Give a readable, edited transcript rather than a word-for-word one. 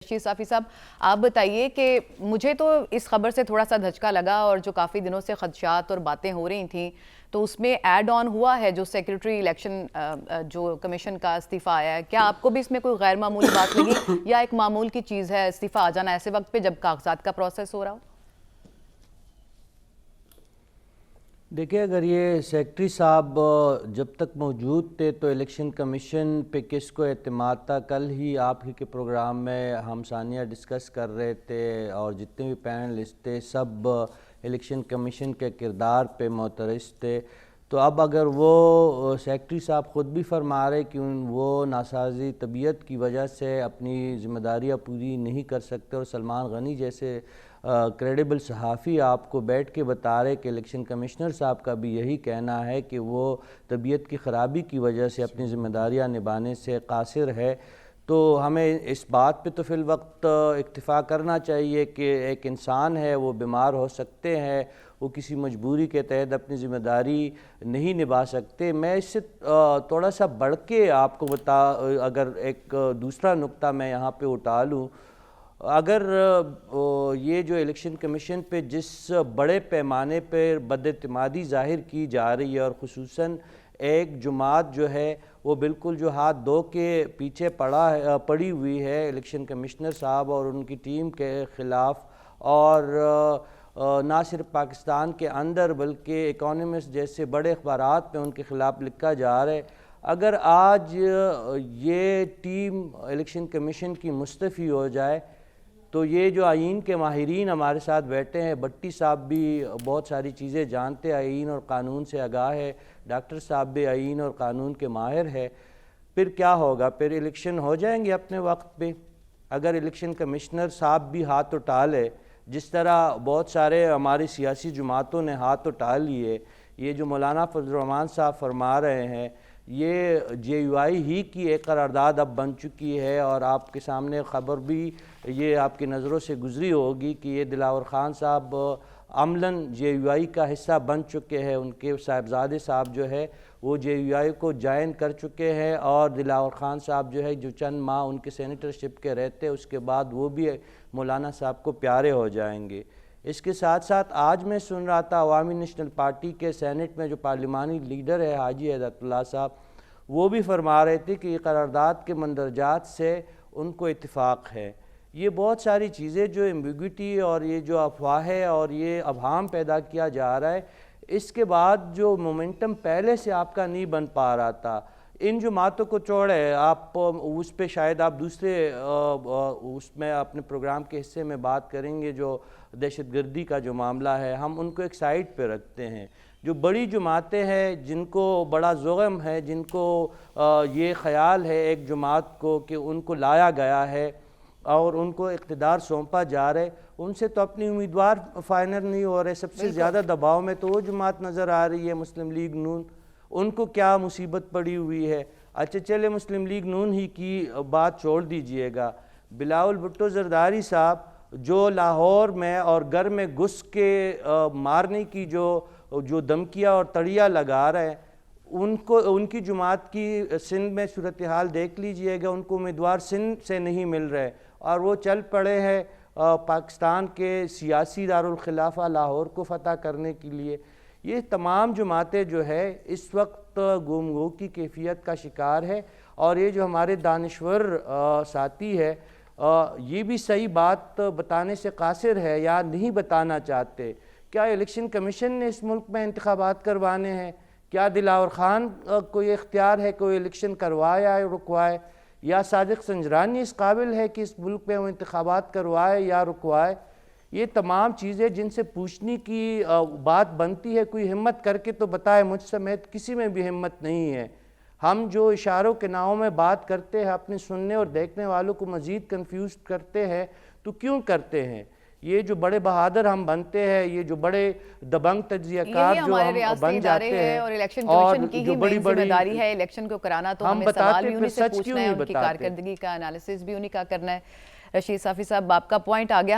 رشید صافی صاحب، آپ بتائیے کہ مجھے تو اس خبر سے تھوڑا سا دھچکا لگا، اور جو کافی دنوں سے خدشات اور باتیں ہو رہی تھیں تو اس میں ایڈ آن ہوا ہے جو سیکریٹری الیکشن جو کمیشن کا استعفیٰ آیا ہے. کیا آپ کو بھی اس میں کوئی غیر معمولی بات لگی یا ایک معمول کی چیز ہے استعفیٰ آ جانا ایسے وقت پہ جب کاغذات کا پروسیس ہو رہا ہو؟ دیکھیں، اگر یہ سیکٹری صاحب جب تک موجود تھے تو الیکشن کمیشن پہ کس کو اعتماد تھا. کل ہی آپ ہی کے پروگرام میں ہم ثانیہ ڈسکس کر رہے تھے اور جتنے بھی پینلسٹ تھے سب الیکشن کمیشن کے کردار پہ معترض تھے. تو اب اگر وہ سیکٹری صاحب خود بھی فرما رہے کہ وہ ناسازی طبیعت کی وجہ سے اپنی ذمہ داریاں پوری نہیں کر سکتے، اور سلمان غنی جیسے کریڈیبل صحافی آپ کو بیٹھ کے بتا رہے کہ الیکشن کمشنر صاحب کا بھی یہی کہنا ہے کہ وہ طبیعت کی خرابی کی وجہ سے اپنی ذمہ داریاں نبھانے سے قاصر ہے، تو ہمیں اس بات پہ تو فی الوقت اکتفا کرنا چاہیے کہ ایک انسان ہے، وہ بیمار ہو سکتے ہیں، وہ کسی مجبوری کے تحت اپنی ذمہ داری نہیں نبھا سکتے. میں اس سے تھوڑا سا بڑھ کے آپ کو اگر ایک دوسرا نقطہ میں یہاں پہ اٹھا لوں، اگر یہ جو الیکشن کمیشن پہ جس بڑے پیمانے پہ بد اعتمادی ظاہر کی جا رہی ہے، اور خصوصاً ایک جماعت جو ہے وہ بالکل جو ہاتھ دھو کے پیچھے پڑی ہوئی ہے الیکشن کمشنر صاحب اور ان کی ٹیم کے خلاف، اور نہ صرف پاکستان کے اندر بلکہ اکانومسٹ جیسے بڑے اخبارات میں ان کے خلاف لکھا جا رہا ہے. اگر آج یہ ٹیم الیکشن کمیشن کی مستعفی ہو جائے تو یہ جو آئین کے ماہرین ہمارے ساتھ بیٹھے ہیں، بٹی صاحب بھی بہت ساری چیزیں جانتے ہیں، آئین اور قانون سے آگاہ ہے، ڈاکٹر صاحب بھی آئین اور قانون کے ماہر ہے، پھر کیا ہوگا؟ پھر الیکشن ہو جائیں گے اپنے وقت پہ. اگر الیکشن کمشنر صاحب بھی ہاتھ اٹھا لے، جس طرح بہت سارے ہماری سیاسی جماعتوں نے ہاتھ اٹھا لیے، یہ جو مولانا فضل الرحمان صاحب فرما رہے ہیں، یہ جے یو آئی ہی کی ایک قرارداد اب بن چکی ہے، اور آپ کے سامنے خبر بھی یہ آپ کی نظروں سے گزری ہوگی کہ یہ دلاور خان صاحب عملاً جے یو آئی کا حصہ بن چکے ہیں. ان کے صاحبزادے صاحب جو ہے وہ جے یو آئی کو جوائن کر چکے ہیں، اور دلاور خان صاحب جو ہے جو چند ماہ ان کے سینیٹرشپ کے رہتے اس کے بعد وہ بھی مولانا صاحب کو پیارے ہو جائیں گے. اس کے ساتھ ساتھ آج میں سن رہا تھا عوامی نیشنل پارٹی کے سینٹ میں جو پارلیمانی لیڈر ہے حاجی ہدایت اللہ صاحب، وہ بھی فرما رہے تھے کہ یہ قرارداد کے مندرجات سے ان کو اتفاق ہے. یہ بہت ساری چیزیں جو ایمبیگوٹی اور یہ جو افواہیں اور یہ ابہام پیدا کیا جا رہا ہے، اس کے بعد جو مومنٹم پہلے سے آپ کا نہیں بن پا رہا تھا. ان جماعتوں کو چھوڑے، آپ اس پہ شاید آپ دوسرے اس میں اپنے پروگرام کے حصے میں بات کریں گے، جو دہشت گردی کا جو معاملہ ہے ہم ان کو ایک سائٹ پہ رکھتے ہیں. جو بڑی جماعتیں ہیں جن کو بڑا زغم ہے، جن کو یہ خیال ہے ایک جماعت کو کہ ان کو لایا گیا ہے اور ان کو اقتدار سونپا جا رہے، ان سے تو اپنی امیدوار فائنل نہیں ہو رہے. سب سے زیادہ دباؤ میں تو وہ جماعت نظر آ رہی ہے مسلم لیگ نون. ان کو کیا مصیبت پڑی ہوئی ہے؟ اچھا چلے مسلم لیگ نون ہی کی بات چھوڑ دیجئے گا، بلاول بھٹو زرداری صاحب جو لاہور میں اور گھر میں گھس کے مارنے کی جو دھمکیاں اور تڑیا لگا رہے ہیں، ان کی جماعت کی سندھ میں صورتحال دیکھ لیجئے گا. ان کو امیدوار سندھ سے نہیں مل رہے اور وہ چل پڑے ہیں پاکستان کے سیاسی دارالخلافہ لاہور کو فتح کرنے کے لیے. یہ تمام جماعتیں جو ہے اس وقت گم کی کیفیت کا شکار ہے، اور یہ جو ہمارے دانشور ساتھی ہے یہ بھی صحیح بات بتانے سے قاصر ہے یا نہیں بتانا چاہتے. کیا الیکشن کمیشن نے اس ملک میں انتخابات کروانے ہیں؟ کیا دلاور خان کو یہ اختیار ہے کہ وہ الیکشن کروائے یا رکوائے؟ یا صادق سنجرانی اس قابل ہے کہ اس ملک میں وہ انتخابات کروائے یا رکوائے؟ یہ تمام چیزیں جن سے پوچھنے کی بات بنتی ہے، کوئی ہمت کر کے تو بتائے. مجھ سمیت کسی میں بھی ہمت نہیں ہے. ہم جو اشاروں کے ناؤں میں بات کرتے ہیں اپنے سننے اور دیکھنے والوں کو مزید کنفیوز کرتے ہیں، تو کیوں کرتے ہیں؟ یہ جو بڑے بہادر ہم بنتے ہیں، یہ جو بڑے دبنگ تجزیہ کار جو ہم بن جاتے ہیں، اور الیکشن کمیشن کی ہی مین ذمہ داری ہے الیکشن کو کرانا، تو ہمیں سوال بھی انہی سے پوچھنا ہے، ان کی کارکردگی کا انالیسس بھی انہی کا کرنا ہے. رشید صافی صاحب، آپ کا پوائنٹ آ گیا.